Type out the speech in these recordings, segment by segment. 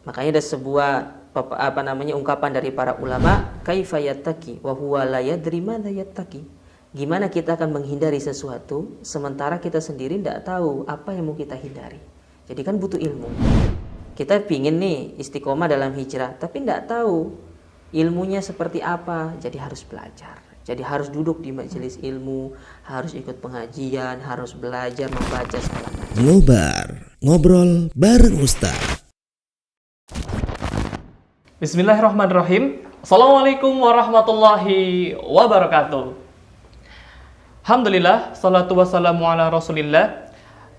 Makanya ada sebuah ungkapan dari para ulama, kaifa yattaqi wa huwa la yadri madza yattaqi. Gimana kita akan menghindari sesuatu sementara kita sendiri tidak tahu apa yang mau kita hindari. Jadi kan butuh ilmu. Kita pingin nih istiqomah dalam hijrah, tapi tidak tahu ilmunya seperti apa, jadi harus belajar. Jadi harus duduk di majelis ilmu, harus ikut pengajian, harus belajar membaca segala macam. Ngobar, ngobrol bareng Ustaz. Bismillahirrahmanirrahim. Assalamualaikum warahmatullahi wabarakatuh. Alhamdulillah, salatu wassalamu ala rasulillah.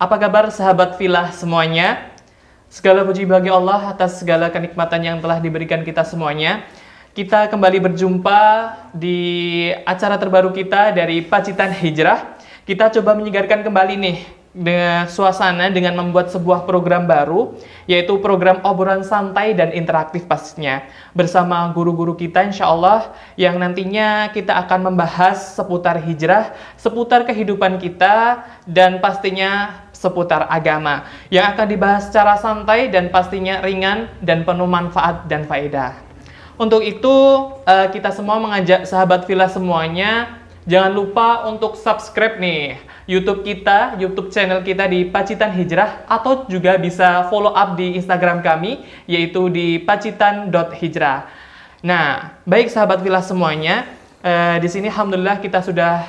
Apa kabar sahabat filah semuanya? Segala puji bagi Allah atas segala kenikmatan yang telah diberikan kita semuanya. Kita kembali berjumpa di acara terbaru kita dari Pacitan Hijrah. Kita coba menyegarkan kembali nih dengan suasana dengan membuat sebuah program baru, yaitu program obrolan santai dan interaktif pastinya bersama guru-guru kita insya Allah, yang nantinya kita akan membahas seputar hijrah, seputar kehidupan kita, dan pastinya seputar agama yang akan dibahas secara santai dan pastinya ringan dan penuh manfaat dan faedah. Untuk itu kita semua mengajak sahabat filah semuanya, jangan lupa untuk subscribe nih YouTube kita, YouTube channel kita di Pacitan Hijrah, atau juga bisa follow up di Instagram kami, yaitu di pacitan.hijrah. Nah, baik sahabat filah semuanya, di sini alhamdulillah kita sudah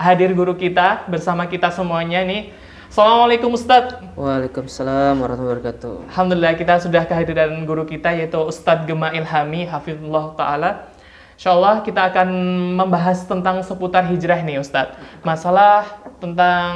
hadir guru kita bersama kita semuanya nih. Assalamualaikum Ustadz. Waalaikumsalam warahmatullahi wabarakatuh. Alhamdulillah kita sudah kehadiran guru kita, yaitu Ustadz Gema Ilhami hafizullah ta'ala. Insyaallah kita akan membahas tentang seputar hijrah nih Ustadz. Masalah tentang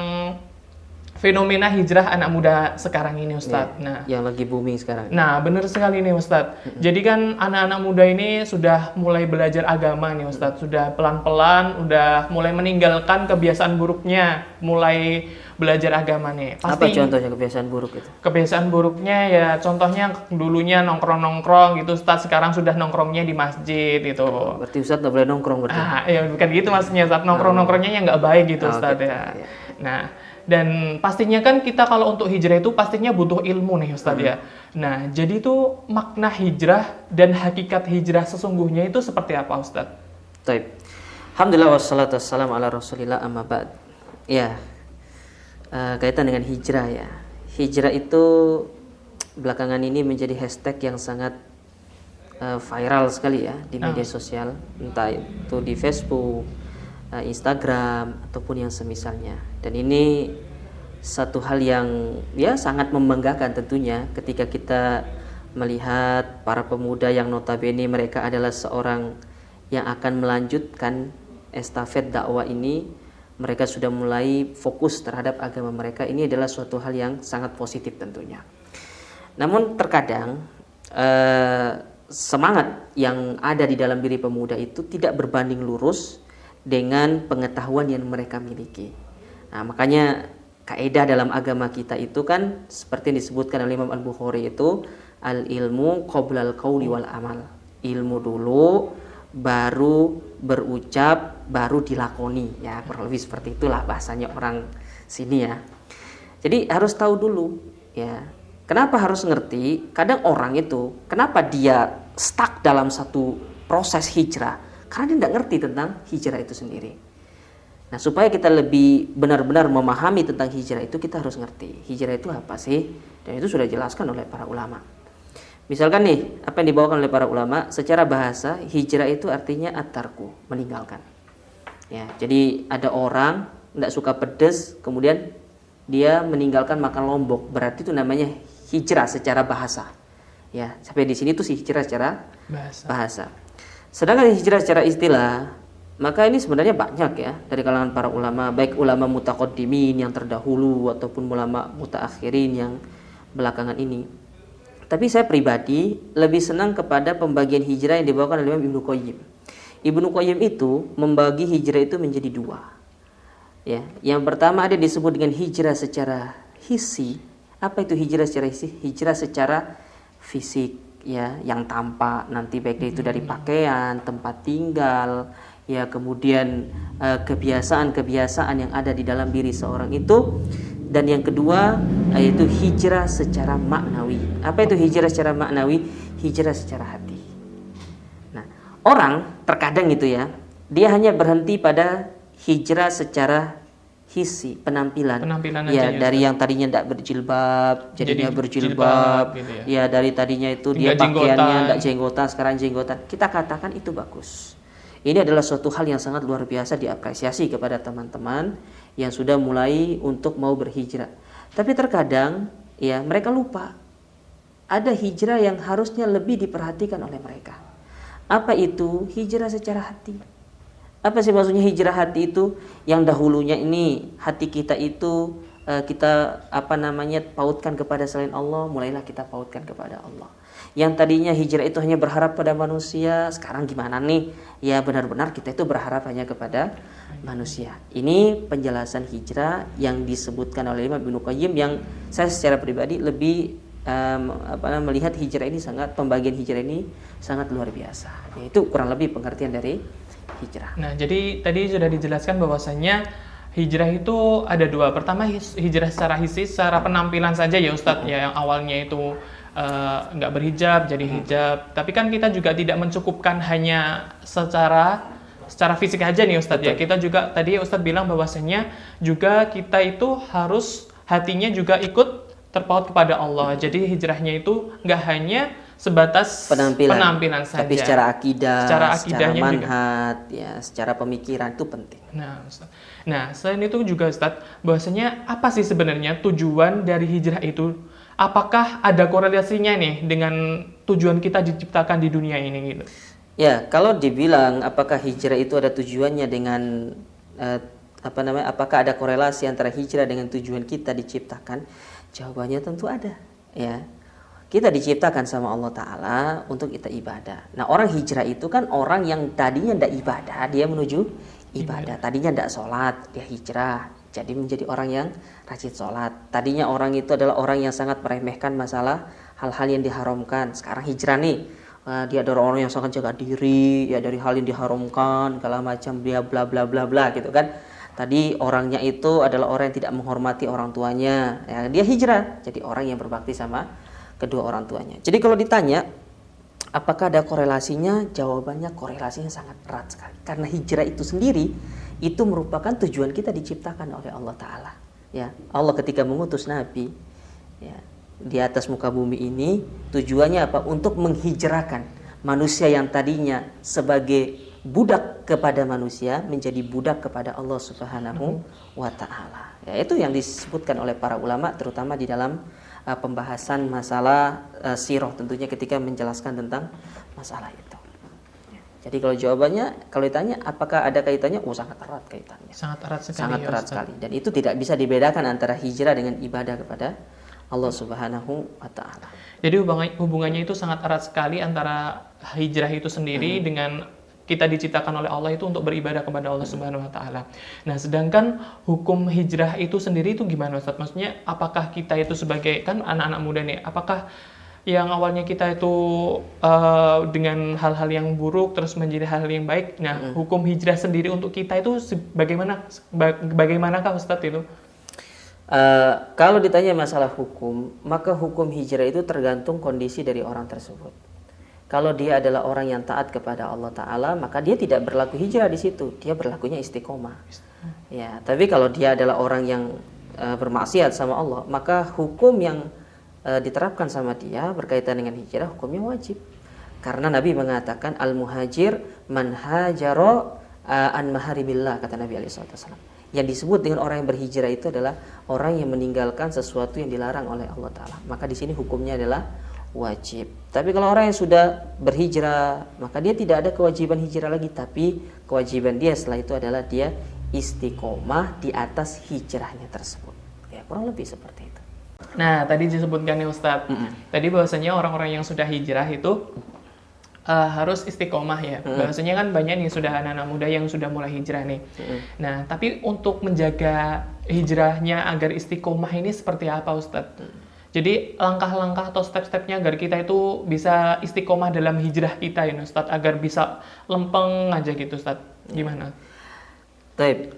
fenomena hijrah anak muda sekarang ini Ustadz. Nah, yang lagi booming sekarang. Nah, benar sekali nih Ustadz. Jadi kan anak-anak muda ini sudah mulai belajar agama nih Ustadz. Sudah pelan-pelan, udah mulai meninggalkan kebiasaan buruknya, mulai belajar agama nih. Apa contohnya kebiasaan buruk itu? Kebiasaan buruknya ya contohnya dulunya nongkrong-nongkrong gitu Ustadz, sekarang sudah nongkrongnya di masjid gitu. Berarti Ustadz nggak boleh nongkrong berarti? Ya bukan gitu maksudnya Ustadz, nongkrong-nongkrongnya yang nggak baik gitu Ustadz gitu, ya. Nah, dan pastinya kan kita kalau untuk hijrah itu pastinya butuh ilmu nih Ustadz ya. Nah, jadi itu makna hijrah dan hakikat hijrah sesungguhnya itu seperti apa Ustadz? Baik. Alhamdulillah wassalatu wassalamu ala rasulillah amma ba'd. Ya, kaitan dengan hijrah ya. Hijrah itu belakangan ini menjadi hashtag yang sangat viral sekali ya di media sosial, entah itu di Facebook, Instagram ataupun yang semisalnya. Dan ini satu hal yang ya sangat membanggakan tentunya ketika kita melihat para pemuda yang notabene mereka adalah seorang yang akan melanjutkan estafet dakwah ini. Mereka sudah mulai fokus terhadap agama mereka. Ini adalah suatu hal yang sangat positif tentunya. Namun terkadang semangat yang ada di dalam diri pemuda itu tidak berbanding lurus dengan pengetahuan yang mereka miliki. Nah, makanya kaidah dalam agama kita itu kan seperti yang disebutkan oleh Imam Al-Bukhari itu al-ilmu qoblal qauli wal amal. Ilmu dulu, baru berucap, baru dilakoni. Ya, kurang lebih seperti itulah bahasanya orang sini ya. Jadi harus tahu dulu ya. Kenapa harus ngerti? Kadang orang itu kenapa dia stuck dalam satu proses hijrah? Karena dia tidak ngerti tentang hijrah itu sendiri. Nah, supaya kita lebih benar-benar memahami tentang hijrah itu, kita harus ngerti hijrah itu apa sih? Dan itu sudah dijelaskan oleh para ulama. Misalkan nih, apa yang dibawakan oleh para ulama secara bahasa, hijrah itu artinya at-tarku, meninggalkan. Ya, jadi ada orang tidak suka pedas, kemudian dia meninggalkan makan lombok, berarti itu namanya hijrah secara bahasa. Ya, sampai di sini tuh sih hijrah secara bahasa. Sedangkan hijrah secara istilah, maka ini sebenarnya banyak ya dari kalangan para ulama, baik ulama mutaqaddimin yang terdahulu ataupun ulama mutaakhirin yang belakangan ini. Tapi saya pribadi lebih senang kepada pembagian hijrah yang dibawakan oleh Imam Ibnu Qayyim. Ibnu Qayyim itu membagi hijrah itu menjadi dua. Ya, yang pertama ada disebut dengan hijrah secara hissi. Apa itu hijrah secara hissi? Hijrah secara fisik. Ya, yang tampak nanti baik itu dari pakaian, tempat tinggal, ya kemudian kebiasaan-kebiasaan yang ada di dalam diri seorang itu dan yang kedua yaitu hijrah secara maknawi. Apa itu hijrah secara maknawi? Hijrah secara hati. Nah, orang terkadang itu ya, dia hanya berhenti pada hijrah secara hisi, penampilan ya, aja, dari yang tadinya tidak berjilbab jadinya berjilbab gitu ya. Ya, dari tadinya itu dia pakaiannya tidak jenggotan, sekarang jenggotan. Kita katakan itu bagus. Ini adalah suatu hal yang sangat luar biasa, diapresiasi kepada teman-teman yang sudah mulai untuk mau berhijrah. Tapi terkadang ya mereka lupa ada hijrah yang harusnya lebih diperhatikan oleh mereka. Apa itu? Hijrah secara hati. Apa sih maksudnya hijrah hati itu? Yang dahulunya ini hati kita itu kita pautkan kepada selain Allah, mulailah kita pautkan kepada Allah. Yang tadinya hijrah itu hanya berharap pada manusia, sekarang gimana nih? Ya benar-benar kita itu berharap hanya kepada manusia. Ini penjelasan hijrah yang disebutkan oleh Imam Ibnu Qayyim, yang saya secara pribadi lebih melihat hijrah ini pembagian hijrah ini sangat luar biasa. Yaitu kurang lebih pengertian dari hijrah. Nah, jadi tadi sudah dijelaskan bahwasanya hijrah itu ada dua. Pertama, hijrah secara hissi, secara penampilan saja ya Ustadz, ya, yang awalnya itu nggak berhijab jadi hijab. Tapi kan kita juga tidak mencukupkan hanya secara fisik aja nih Ustadz. Ya, kita juga tadi Ustadz bilang bahwasanya juga kita itu harus hatinya juga ikut terpaut kepada Allah. Jadi hijrahnya itu nggak hanya sebatas penampilan saja, tapi secara akidah, secara manhaj, juga. Ya, secara pemikiran itu penting. Nah, Ustaz. Nah, selain itu juga Ustadz, bahwasanya apa sih sebenarnya tujuan dari hijrah itu? Apakah ada korelasinya nih dengan tujuan kita diciptakan di dunia ini gitu? Ya, kalau dibilang apakah hijrah itu ada tujuannya dengan apakah ada korelasi antara hijrah dengan tujuan kita diciptakan? Jawabannya tentu ada, ya. Kita diciptakan sama Allah Ta'ala untuk kita ibadah. Nah, orang hijrah itu kan orang yang tadinya tidak ibadah, dia menuju ibadah. Tadinya tidak sholat, dia hijrah, jadi menjadi orang yang rajin sholat. Tadinya orang itu adalah orang yang sangat meremehkan masalah hal-hal yang diharamkan. Sekarang hijrah nih, dia adalah orang yang sangat jaga diri, ya, dari hal yang diharamkan, segala macam, dia bla bla bla bla gitu kan. Tadi orangnya itu adalah orang yang tidak menghormati orang tuanya, ya, dia hijrah jadi orang yang berbakti sama kedua orang tuanya. Jadi kalau ditanya apakah ada korelasinya, jawabannya korelasinya sangat erat sekali. Karena hijrah itu sendiri itu merupakan tujuan kita diciptakan oleh Allah Ta'ala. Ya, Allah ketika mengutus Nabi, ya, di atas muka bumi ini tujuannya apa? Untuk menghijrahkan manusia yang tadinya sebagai budak kepada manusia menjadi budak kepada Allah Subhanahu wa Ta'ala. Ya, itu yang disebutkan oleh para ulama terutama di dalam pembahasan masalah sirah, tentunya ketika menjelaskan tentang masalah itu. Ya. Jadi kalau jawabannya, kalau ditanya apakah ada kaitannya? Sangat erat kaitannya. Sangat erat sekali. Sangat erat sekali. Dan itu tidak bisa dibedakan antara hijrah dengan ibadah kepada Allah Subhanahu wa Ta'ala. Jadi hubungannya itu sangat erat sekali antara hijrah itu sendiri dengan kita diciptakan oleh Allah itu untuk beribadah kepada Allah Subhanahu wa Ta'ala. Nah, sedangkan hukum hijrah itu sendiri itu gimana Ustaz? Maksudnya apakah kita itu sebagai kan anak-anak muda nih, apakah yang awalnya kita itu dengan hal-hal yang buruk terus menjadi hal yang baik? Nah, hukum hijrah sendiri untuk kita itu bagaimanakah Ustaz itu? Kalau ditanya masalah hukum, maka hukum hijrah itu tergantung kondisi dari orang tersebut. Kalau dia adalah orang yang taat kepada Allah Ta'ala, maka dia tidak berlaku hijrah di situ. Dia berlakunya istiqomah. Ya, tapi kalau dia adalah orang yang bermaksiat sama Allah, maka hukum yang diterapkan sama dia berkaitan dengan hijrah, hukumnya wajib. Karena Nabi mengatakan, al-muhajir man hajara an maharibillah, kata Nabi SAW. Yang disebut dengan orang yang berhijrah itu adalah orang yang meninggalkan sesuatu yang dilarang oleh Allah Ta'ala. Maka di sini hukumnya adalah wajib. Tapi kalau orang yang sudah berhijrah, maka dia tidak ada kewajiban hijrah lagi, tapi kewajiban dia setelah itu adalah dia istiqomah di atas hijrahnya tersebut. Ya, kurang lebih seperti itu. Nah, tadi disebutkan nih Ustadz, tadi bahwasanya orang-orang yang sudah hijrah itu harus istiqomah ya. Bahwasanya kan banyak nih sudah anak-anak muda yang sudah mulai hijrah nih. Nah, tapi untuk menjaga hijrahnya agar istiqomah ini seperti apa Ustadz? Jadi langkah-langkah atau step-stepnya agar kita itu bisa istiqomah dalam hijrah kita ya Ustadz, agar bisa lempeng aja gitu Ustadz. Gimana? Baik.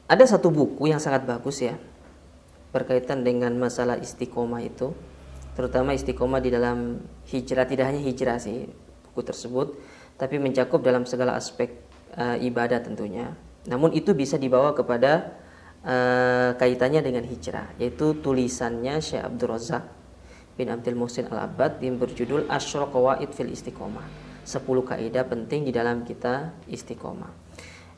ada satu buku yang sangat bagus ya berkaitan dengan masalah istiqomah itu, terutama istiqomah di dalam hijrah. Tidak hanya hijrah sih buku tersebut, tapi mencakup dalam segala aspek ibadah tentunya. Namun itu bisa dibawa kepada kaitannya dengan hijrah, yaitu tulisannya Syekh Abdul Razak bin Abdul Muhsin Al-Abbad yang berjudul Asyra Qawaid fil Istiqomah, 10 kaidah penting di dalam kita istiqomah.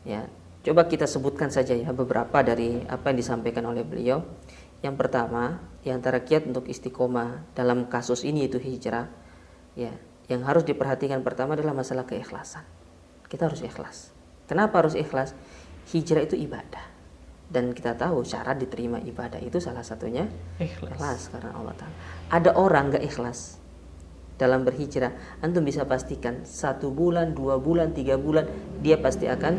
Ya, coba kita sebutkan saja ya beberapa dari apa yang disampaikan oleh beliau. Yang pertama, di antara kiat untuk istiqomah dalam kasus ini itu hijrah, ya, yang harus diperhatikan pertama adalah masalah keikhlasan. Kita harus ikhlas. Kenapa harus ikhlas? Hijrah itu ibadah. Dan kita tahu syarat diterima ibadah itu salah satunya ikhlas karena Allah Ta'ala. Ada orang gak ikhlas dalam berhijrah, antum bisa pastikan 1 bulan, 2 bulan, 3 bulan dia pasti akan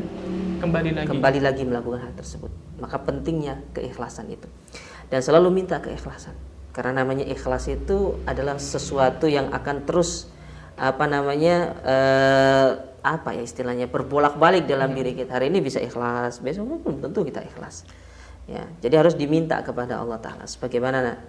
kembali lagi melakukan hal tersebut. Maka pentingnya keikhlasan itu. Dan selalu minta keikhlasan. Karena namanya ikhlas itu adalah sesuatu yang akan terus istilahnya berbolak-balik dalam diri kita. Hari ini bisa ikhlas, besok belum tentu kita ikhlas. Ya, jadi harus diminta kepada Allah Ta'ala. Sebagaimana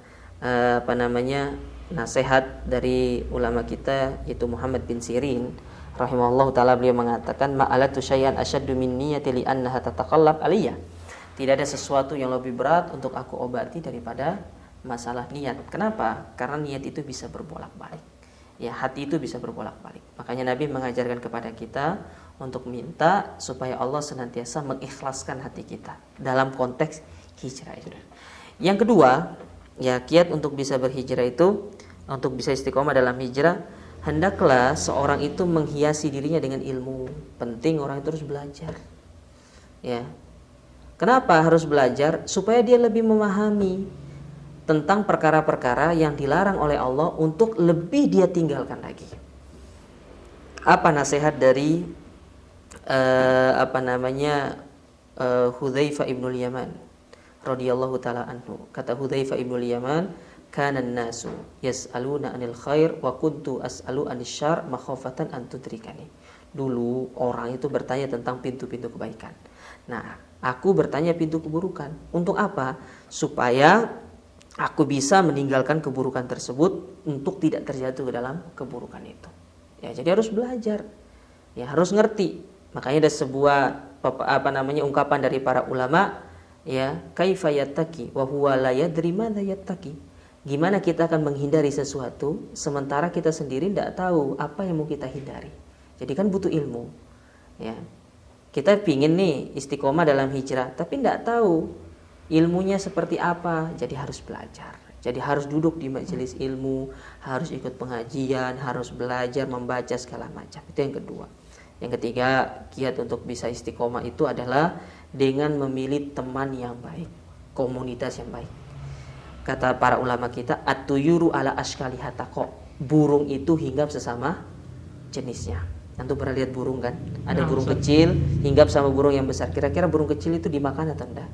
nasihat dari ulama kita yaitu Muhammad bin Sirin rahimahullah ta'ala, beliau mengatakan ma'alatu syai'an asyaddu min niyati li annaha tataqallab aliyya. Tidak ada sesuatu yang lebih berat untuk aku obati daripada masalah niat. Kenapa? Karena niat itu bisa berbolak-balik. Ya, hati itu bisa berbolak-balik. Makanya Nabi mengajarkan kepada kita untuk minta supaya Allah senantiasa mengikhlaskan hati kita dalam konteks hijrah itu. Yang kedua, ya, kiat untuk bisa berhijrah itu, untuk bisa istiqomah dalam hijrah, hendaklah seorang itu menghiasi dirinya dengan ilmu. Penting orang itu harus belajar. Ya. Kenapa harus belajar? Supaya dia lebih memahami tentang perkara-perkara yang dilarang oleh Allah untuk lebih dia tinggalkan lagi. Apa nasihat dari Hudzaifah ibnul Yaman radhiyallahu taala anhu. Kata Hudzaifah ibnul Yaman, kana an-nasu yas'aluna 'anil khair wa kuntu as'alu 'anil syarr makhafatan an tudrikani. Dulu orang itu bertanya tentang pintu-pintu kebaikan. Nah, aku bertanya pintu keburukan. Untuk apa? Supaya aku bisa meninggalkan keburukan tersebut untuk tidak terjatuh ke dalam keburukan itu. Ya, jadi harus belajar. Ya, harus ngerti. Makanya ada sebuah ungkapan dari para ulama, ya, kaifa yattaqi wa huwa la yadri madza yattaqi. Gimana kita akan menghindari sesuatu sementara kita sendiri tidak tahu apa yang mau kita hindari. Jadi kan butuh ilmu. Ya. Kita pingin nih istiqomah dalam hijrah, tapi tidak tahu ilmunya seperti apa, jadi harus belajar. Jadi harus duduk di majelis ilmu, harus ikut pengajian, harus belajar, membaca segala macam. Itu yang kedua. Yang ketiga, kiat untuk bisa istiqomah itu adalah dengan memilih teman yang baik, komunitas yang baik. Kata para ulama kita, at-tuyuru ala ashkaliha taqo. Burung itu hinggap sesama jenisnya. Antum pernah lihat burung kan? Ada burung kecil hinggap sama burung yang besar. Kira-kira burung kecil itu dimakan atau enggak?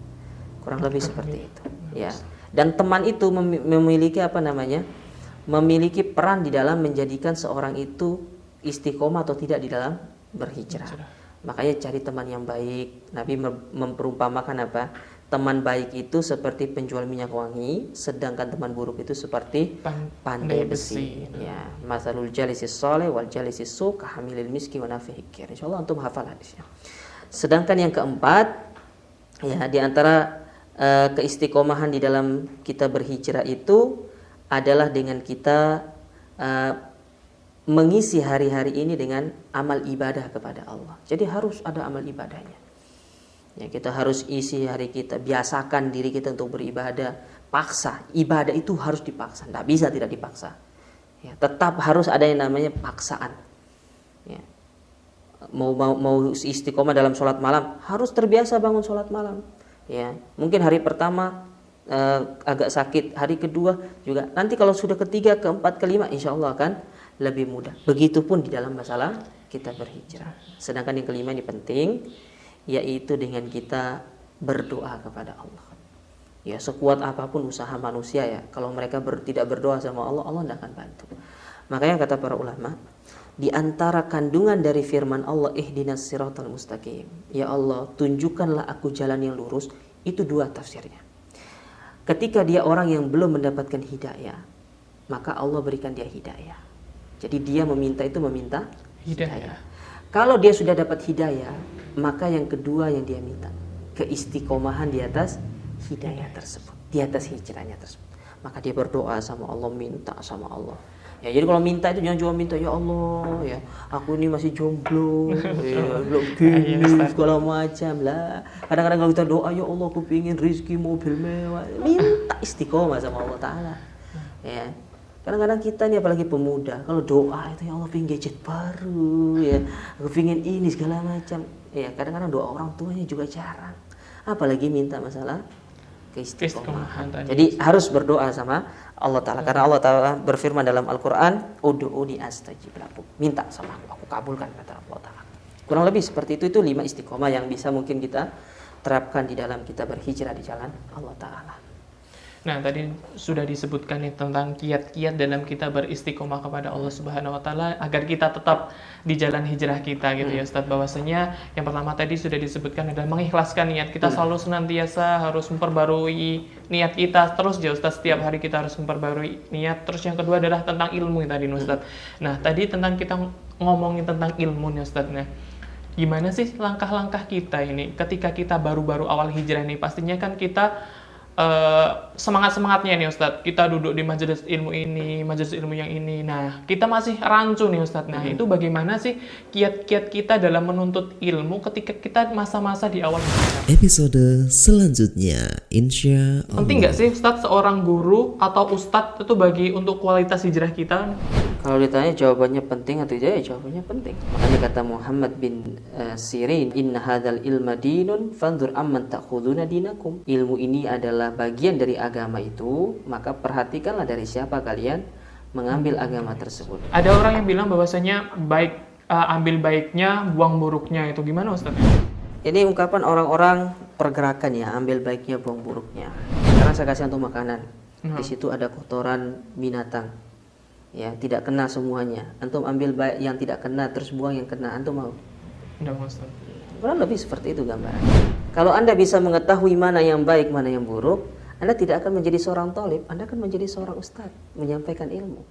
Kurang lebih seperti itu, ya. Dan teman itu memiliki memiliki peran di dalam menjadikan seorang itu istiqomah atau tidak di dalam berhijrah. Makanya cari teman yang baik. Nabi memperumpamakan apa? Teman baik itu seperti penjual minyak wangi, sedangkan teman buruk itu seperti pandai besi. Ya, masalul jalisis soleh wal jalisis su kahamilil miski wa nafihi. Insyaallah antum hafal hadisnya. Sedangkan yang keempat, ya, di antara keistiqomahan di dalam kita berhijrah itu adalah dengan kita mengisi hari-hari ini dengan amal ibadah kepada Allah. Jadi harus ada amal ibadahnya. Ya, kita harus isi hari kita, biasakan diri kita untuk beribadah. Paksa, ibadah itu harus dipaksa, tidak bisa tidak dipaksa. Ya, tetap harus ada yang namanya paksaan. Ya. Mau istiqomah dalam sholat malam, harus terbiasa bangun sholat malam. Ya, mungkin hari pertama agak sakit, hari kedua juga. Nanti kalau sudah ketiga, keempat, kelima, insya Allah akan lebih mudah. Begitupun di dalam masalah kita berhijrah. Sedangkan yang kelima ini penting, yaitu dengan kita berdoa kepada Allah. Ya, sekuat apapun usaha manusia ya, kalau mereka tidak berdoa sama Allah, Allah tidak akan bantu. Makanya kata para ulama, di antara kandungan dari firman Allah ihdinas siratal mustaqim, ya Allah tunjukkanlah aku jalan yang lurus, itu dua tafsirnya. Ketika dia orang yang belum mendapatkan hidayah, maka Allah berikan dia hidayah. Jadi dia meminta hidayah. Kalau dia sudah dapat hidayah, maka yang kedua yang dia minta, keistiqomahan di atas hidayah tersebut, di atas hijrahnya tersebut. Maka dia berdoa sama Allah, minta sama Allah. Ya, jadi kalau minta itu jangan cuma minta ya Allah ya, aku ini masih jomblo, ya, belum gini segala macam lah. Kadang-kadang kalau kita doa ya Allah aku pengen rezeki mobil mewah, minta istiqomah sama Allah Taala. Ya, kadang-kadang kita nih apalagi pemuda, kalau doa itu ya Allah pengen gadget baru, ya aku pengen ini segala macam. Ya, kadang-kadang doa orang tuanya juga jarang, apalagi minta masalah keistiqomahan. Jadi harus berdoa sama Allah Ta'ala, karena Allah Ta'ala berfirman dalam Al-Quran, Udu'uni astajib lakum, minta sama aku kabulkan, kata Allah Ta'ala. Kurang lebih seperti itu 5 istiqomah yang bisa mungkin kita terapkan di dalam kita berhijrah di jalan Allah Ta'ala. Nah, tadi sudah disebutkan nih tentang kiat-kiat dalam kita beristiqomah kepada Allah Subhanahu wa taala agar kita tetap di jalan hijrah kita gitu ya Ustaz. Bahwasanya yang pertama tadi sudah disebutkan adalah mengikhlaskan niat. Kita selalu senantiasa harus memperbarui niat kita terus ya Ustaz, setiap hari kita harus memperbarui niat. Terus yang kedua adalah tentang ilmu tadi Ustaz. Nah, tadi tentang kita ngomongin tentang ilmu nih Ustaz. Nah, gimana sih langkah-langkah kita ini ketika kita baru-baru awal hijrah nih? Pastinya kan kita semangat-semangatnya nih Ustadz, kita duduk di majelis ilmu ini, majelis ilmu yang ini. Nah, kita masih rancu nih Ustadz. Nah, itu bagaimana sih kiat-kiat kita dalam menuntut ilmu ketika kita masa-masa di awal hijrah? Episode selanjutnya, insya Allah. Penting nggak sih Ustadz seorang guru atau Ustadz itu bagi untuk kualitas hijrah kita? Kalau ditanya jawabannya penting atau tidak, ya jawabannya penting. Makanya kata Muhammad bin Sirin, inna hadzal ilma dinun fanzur amman ta'khuduna dinakum. Ilmu ini adalah bagian dari agama itu, maka perhatikanlah dari siapa kalian mengambil agama tersebut. Ada orang yang bilang bahwasanya baik ambil baiknya, buang buruknya, itu gimana Ustaz? Ini ungkapan orang-orang pergerakan ya, ambil baiknya, buang buruknya. Sekarang saya kasih antum makanan, di situ ada kotoran binatang, ya tidak kena semuanya. Antum ambil baik yang tidak kena, terus buang yang kena, antum mau? Tidak mau Ustaz. Kurang lebih seperti itu gambaran. Kalau Anda bisa mengetahui mana yang baik, mana yang buruk, Anda tidak akan menjadi seorang thalib, Anda akan menjadi seorang ustadz, menyampaikan ilmu.